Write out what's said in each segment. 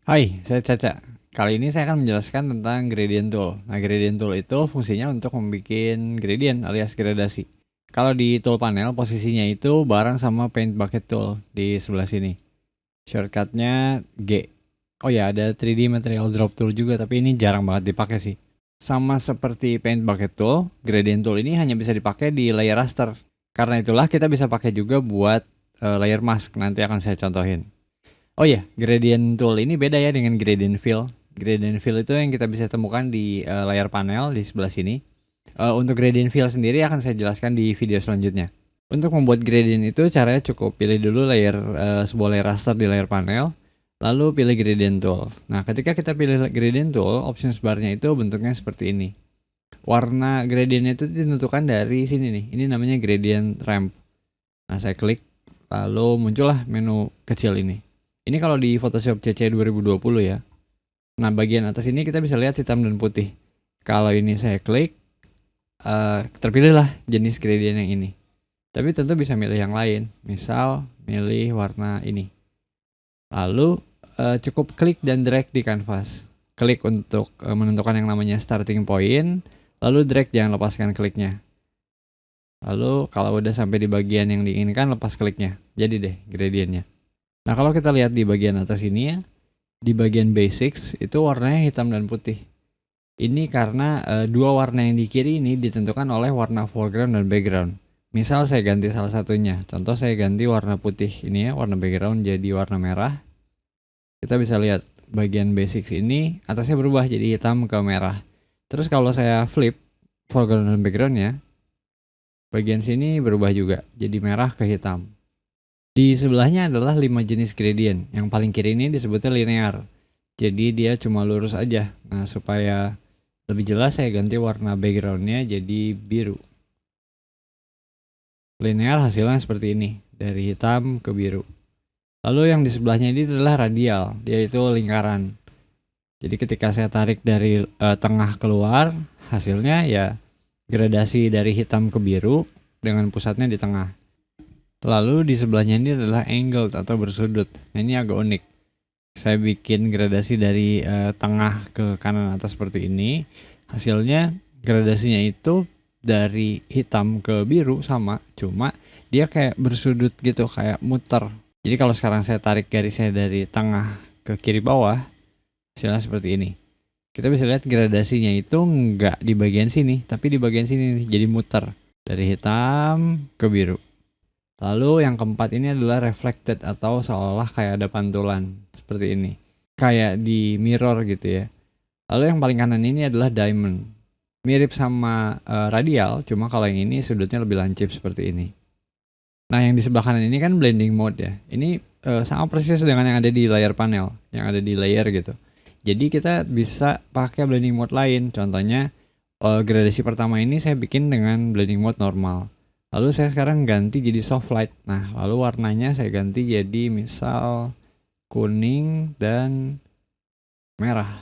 Hai, saya Caca. Kali ini saya akan menjelaskan tentang gradient tool. Nah, gradient tool itu fungsinya untuk membuat gradient alias gradasi. Kalau di tool panel, posisinya itu bareng sama paint bucket tool di sebelah sini. Shortcutnya G. Oh ya, ada 3D material drop tool juga, tapi ini jarang banget dipakai sih. Sama seperti paint bucket tool, gradient tool ini hanya bisa dipakai di layer raster. Karena itulah kita bisa pakai juga buat layer mask. Nanti akan saya contohin. Oh iya, gradient tool ini beda ya dengan gradient fill. Gradient fill itu yang kita bisa temukan di layar panel di sebelah sini. Untuk gradient fill sendiri akan saya jelaskan di video selanjutnya. Untuk membuat gradient itu caranya cukup pilih dulu sebuah layer raster di layar panel, lalu pilih gradient tool. Nah, ketika kita pilih gradient tool, options barnya itu bentuknya seperti ini. Warna gradientnya itu ditentukan dari sini nih. Ini namanya gradient ramp. Nah, saya klik, lalu muncullah menu kecil ini. Ini kalau di Photoshop CC 2020 ya. Nah, bagian atas ini kita bisa lihat hitam dan putih. Kalau ini saya klik, terpilihlah jenis gradient yang ini. Tapi tentu bisa milih yang lain. Misal, milih warna ini. Lalu, cukup klik dan drag di kanvas. Klik untuk menentukan yang namanya starting point. Lalu drag, jangan lepaskan kliknya. Lalu, kalau udah sampai di bagian yang diinginkan, lepas kliknya. Jadi deh gradientnya. Nah, kalau kita lihat di bagian atas ini ya, di bagian basics itu warnanya hitam dan putih. Ini karena dua warna yang di kiri ini ditentukan oleh warna foreground dan background. Misal saya ganti salah satunya. Contoh saya ganti warna putih ini ya, warna background jadi warna merah. Kita bisa lihat bagian basics ini atasnya berubah jadi hitam ke merah. Terus kalau saya flip foreground dan backgroundnya, bagian sini berubah juga jadi merah ke hitam. Di sebelahnya adalah 5 jenis gradient. Yang paling kiri ini disebutnya linear. Jadi dia cuma lurus aja. Nah, supaya lebih jelas saya ganti warna backgroundnya jadi biru. Linear hasilnya seperti ini, dari hitam ke biru. Lalu yang di sebelahnya ini adalah radial, yaitu lingkaran. Jadi ketika saya tarik dari tengah keluar, hasilnya ya gradasi dari hitam ke biru dengan pusatnya di tengah. Lalu di sebelahnya ini adalah angled atau bersudut. Nah, ini agak unik. Saya bikin gradasi dari tengah ke kanan atas seperti ini. Hasilnya gradasinya itu dari hitam ke biru sama, cuma dia kayak bersudut gitu, kayak muter. Jadi kalau sekarang saya tarik garisnya dari tengah ke kiri bawah, hasilnya seperti ini. Kita bisa lihat gradasinya itu nggak di bagian sini, tapi di bagian sini nih, jadi muter dari hitam ke biru. Lalu yang keempat ini adalah reflected atau seolah kayak ada pantulan seperti ini. Kayak di mirror gitu ya. Lalu yang paling kanan ini adalah diamond. Mirip sama radial, cuma kalau yang ini sudutnya lebih lancip seperti ini. Nah, yang di sebelah kanan ini kan blending mode ya. Ini sama persis dengan yang ada di layar panel, yang ada di layer gitu. Jadi kita bisa pakai blending mode lain. Contohnya gradasi pertama ini saya bikin dengan blending mode normal. Lalu saya sekarang ganti jadi soft light. Nah, lalu warnanya saya ganti jadi misal kuning dan merah.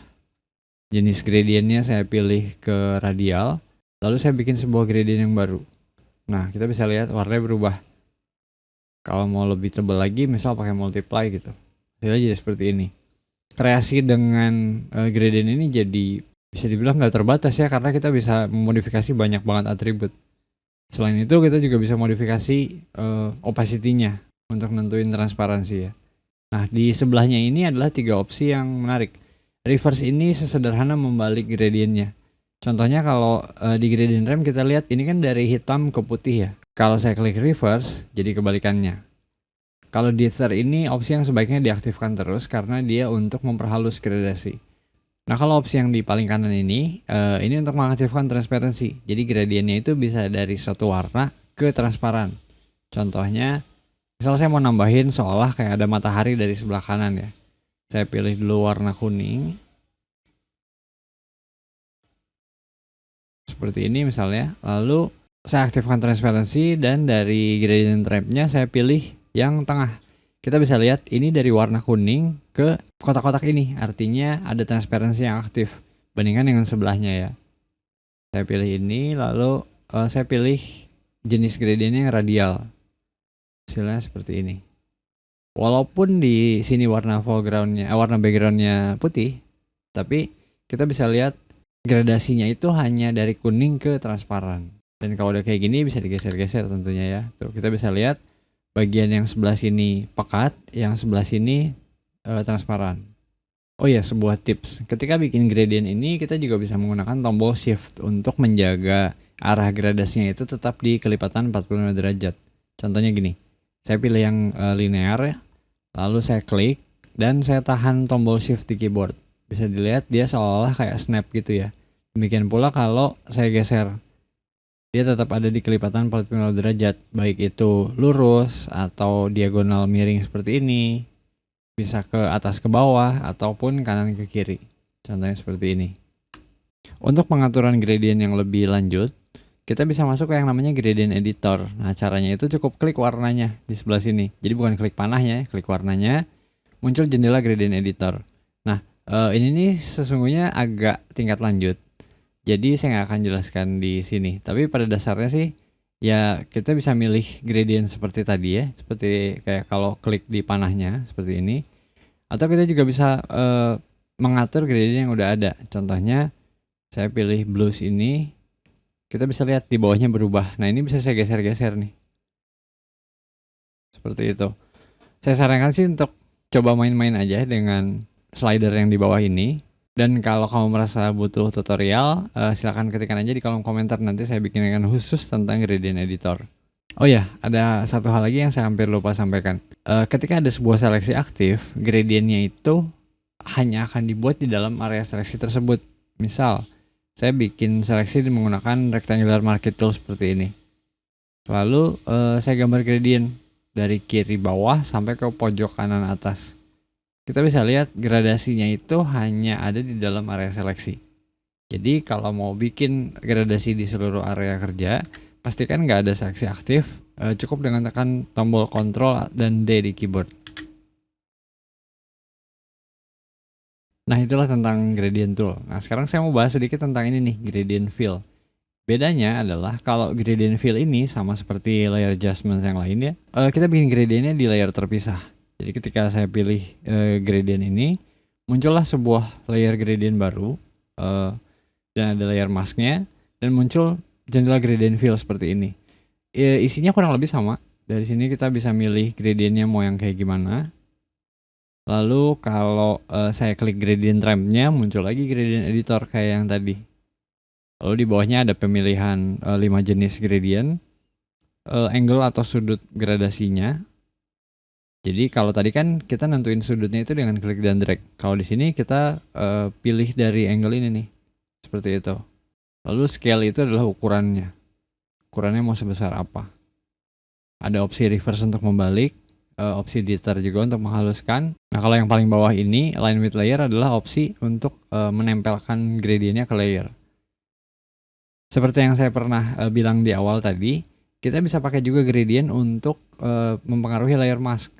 Jenis gradientnya saya pilih ke radial. Lalu saya bikin sebuah gradient yang baru. Nah, kita bisa lihat warnanya berubah. Kalau mau lebih tebal lagi, misal pakai multiply gitu. Hasilnya jadi seperti ini. Kreasi dengan gradient ini jadi bisa dibilang nggak terbatas ya, karena kita bisa memodifikasi banyak banget atribut. Selain itu kita juga bisa modifikasi opacity-nya untuk nentuin transparansi ya. Nah, di sebelahnya ini adalah 3 opsi yang menarik. Reverse ini sesederhana membalik gradientnya. Contohnya kalau di gradient ramp kita lihat ini kan dari hitam ke putih ya. Kalau saya klik reverse jadi kebalikannya. Kalau di third ini opsi yang sebaiknya diaktifkan terus karena dia untuk memperhalus gradasi. Nah, kalau opsi yang di paling kanan ini untuk mengaktifkan transparansi. Jadi gradientnya itu bisa dari suatu warna ke transparan. Contohnya, misal saya mau nambahin seolah kayak ada matahari dari sebelah kanan ya. Saya pilih dulu warna kuning. Seperti ini misalnya. Lalu saya aktifkan transparansi dan dari gradient ramp-nya saya pilih yang tengah. Kita bisa lihat ini dari warna kuning ke kotak-kotak ini. Artinya ada transparansi yang aktif. Bandingkan dengan sebelahnya ya. Saya pilih ini, lalu saya pilih jenis gradientnya yang radial. Hasilnya seperti ini. Walaupun di sini warna warna backgroundnya putih, tapi kita bisa lihat gradasinya itu hanya dari kuning ke transparan. Dan kalau udah kayak gini bisa digeser-geser tentunya ya. Tuh kita bisa lihat bagian yang sebelah sini pekat, yang sebelah sini transparan. Oh ya, sebuah tips. Ketika bikin gradient ini kita juga bisa menggunakan tombol shift untuk menjaga arah gradasinya itu tetap di kelipatan 45 derajat. Contohnya gini. Saya pilih yang linear ya. Lalu saya klik dan saya tahan tombol shift di keyboard. Bisa dilihat dia seolah-olah kayak snap gitu ya. Demikian pula kalau saya geser. Dia tetap ada di kelipatan 45 derajat. Baik itu lurus atau diagonal miring seperti ini. Bisa ke atas ke bawah ataupun kanan ke kiri. Contohnya seperti ini. Untuk pengaturan gradient yang lebih lanjut, kita bisa masuk ke yang namanya gradient editor. Nah, caranya itu cukup klik warnanya di sebelah sini. Jadi bukan klik panahnya, klik warnanya, muncul jendela gradient editor. Nah, ini nih sesungguhnya agak tingkat lanjut. Jadi saya nggak akan jelaskan di sini. Tapi pada dasarnya sih, ya kita bisa milih gradient seperti tadi ya. Seperti kayak kalau klik di panahnya, seperti ini. Atau kita juga bisa mengatur gradient yang udah ada. Contohnya, saya pilih blues ini. Kita bisa lihat di bawahnya berubah. Nah, ini bisa saya geser-geser nih. Seperti itu. Saya sarankan sih untuk coba main-main aja dengan slider yang di bawah ini. Dan kalau kamu merasa butuh tutorial, silahkan ketikkan aja di kolom komentar. Nanti saya bikinkan khusus tentang gradient editor. Oh ya, ada satu hal lagi yang saya hampir lupa sampaikan. Ketika ada sebuah seleksi aktif, gradientnya itu hanya akan dibuat di dalam area seleksi tersebut. Misal, saya bikin seleksi menggunakan rectangular marquee tool seperti ini. Lalu saya gambar gradient dari kiri bawah sampai ke pojok kanan atas. Kita bisa lihat gradasinya itu hanya ada di dalam area seleksi. Jadi kalau mau bikin gradasi di seluruh area kerja, pastikan nggak ada seleksi aktif. Cukup dengan tekan tombol Ctrl dan D di keyboard. Nah, itulah tentang gradient tool. Nah, sekarang saya mau bahas sedikit tentang ini nih, gradient fill. Bedanya adalah kalau gradient fill ini sama seperti layer adjustment yang lain ya, kita bikin gradientnya di layer terpisah. Jadi ketika saya pilih gradient ini, muncullah sebuah layer gradient baru, dan ada layer masknya, dan muncul jendela gradient fill seperti ini. Isinya kurang lebih sama. Dari sini kita bisa milih gradientnya mau yang kayak gimana. Lalu kalau saya klik gradient ramp-nya, muncul lagi gradient editor kayak yang tadi. Lalu di bawahnya ada pemilihan 5 jenis gradient, angle atau sudut gradasinya. Jadi kalau tadi kan kita nentuin sudutnya itu dengan klik dan drag. Kalau di sini kita pilih dari angle ini nih, seperti itu. Lalu scale itu adalah ukurannya. Ukurannya mau sebesar apa. Ada opsi reverse untuk membalik. Opsi deter juga untuk menghaluskan. Nah, kalau yang paling bawah ini align with layer adalah opsi untuk menempelkan gradientnya ke layer. Seperti yang saya pernah bilang di awal tadi, kita bisa pakai juga gradient untuk mempengaruhi layer mask.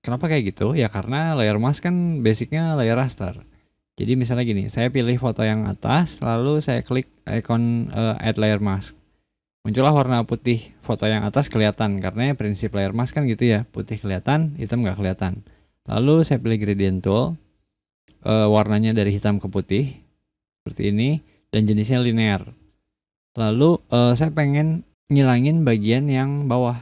Kenapa kayak gitu? Ya karena layer mask kan basicnya layer raster. Jadi misalnya gini, saya pilih foto yang atas, lalu saya klik icon add layer mask. Muncullah warna putih foto yang atas kelihatan, karena prinsip layer mask kan gitu ya, putih kelihatan, hitam nggak kelihatan. Lalu saya pilih gradient tool, warnanya dari hitam ke putih, seperti ini, dan jenisnya linear. Lalu saya pengen ngilangin bagian yang bawah,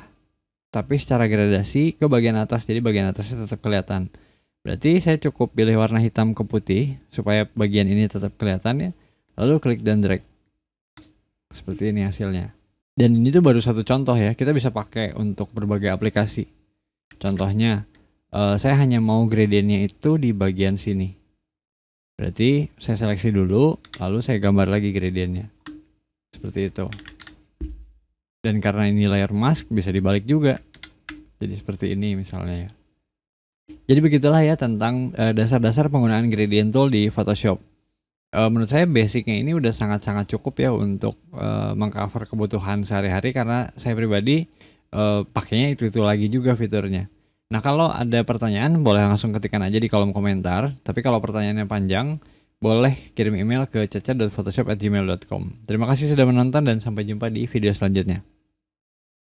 tapi secara gradasi ke bagian atas, jadi bagian atasnya tetap kelihatan. Berarti saya cukup pilih warna hitam ke putih, supaya bagian ini tetap kelihatan ya, lalu klik dan drag. Seperti ini hasilnya. Dan ini tuh baru satu contoh ya, kita bisa pakai untuk berbagai aplikasi. Contohnya, saya hanya mau gradientnya itu di bagian sini. Berarti saya seleksi dulu, lalu saya gambar lagi gradientnya. Seperti itu. Dan karena ini layer mask, bisa dibalik juga. Jadi seperti ini misalnya ya. Jadi begitulah ya tentang dasar-dasar penggunaan gradient tool di Photoshop. Menurut saya basicnya ini udah sangat-sangat cukup ya untuk mengcover kebutuhan sehari-hari, karena saya pribadi pakainya itu lagi juga fiturnya. Nah, kalau ada pertanyaan boleh langsung ketikkan aja di kolom komentar. Tapi kalau pertanyaannya panjang, boleh kirim email ke caca.photoshop@gmail.com. Terima kasih sudah menonton dan sampai jumpa di video selanjutnya.